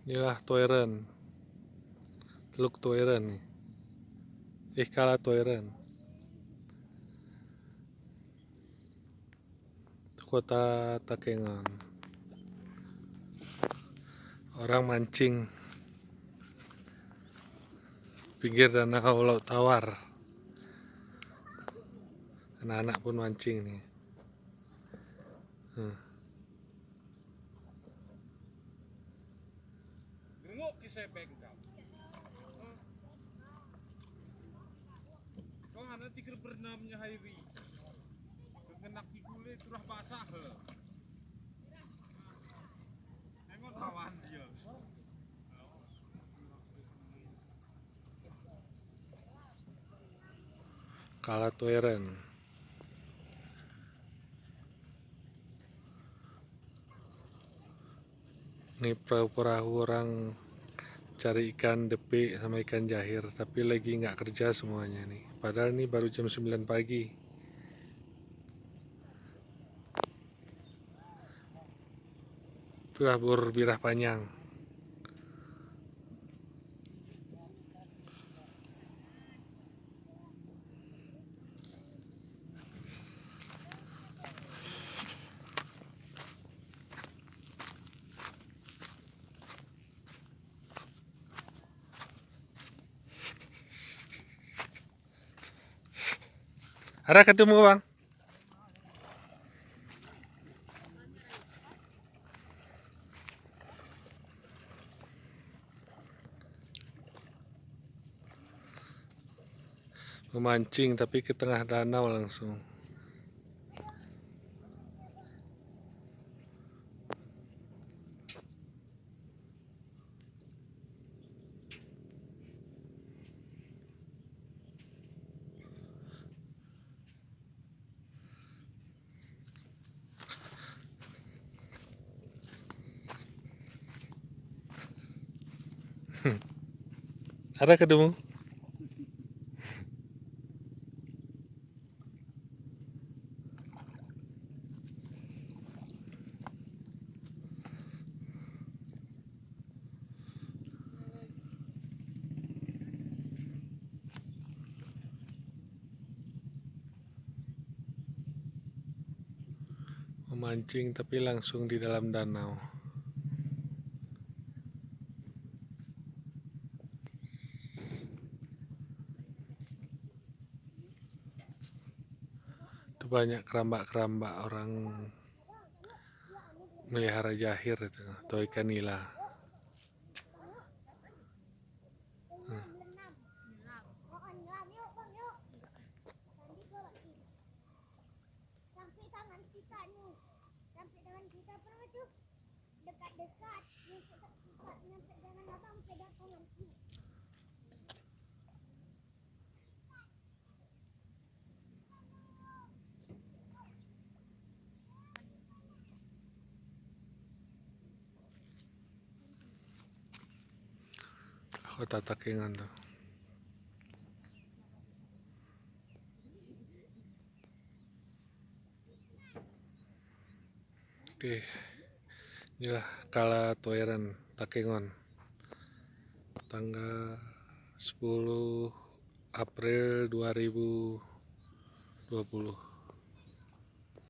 Inilah Toiren, Teluk Toiren nih. Kala Toiren. Itu kota Takengon. Orang mancing pinggir danau Laut Tawar. Anak-anak pun mancing nih. Gengok kisah bengkam. Kau hana tikir bernamnya Hairi. Kengenak kikule turah basah he. Emang kawan dia. Kala Toiren. Ini perahu-perahu orang cari ikan depe sama ikan jahir, tapi lagi nggak kerja semuanya nih. Padahal ini baru jam 9 pagi. Itulah bur birah panjang. Ada ketemu bang? Memancing tapi ke tengah danau langsung. Ada ketemu? Memancing tapi langsung di dalam danau. Itu banyak kerambak-kerambak orang melihara jahir itu atau ikan nila. Kota Takengon tuh. Oke, inilah Kala Toiren Takengon, tanggal 10 April 2020.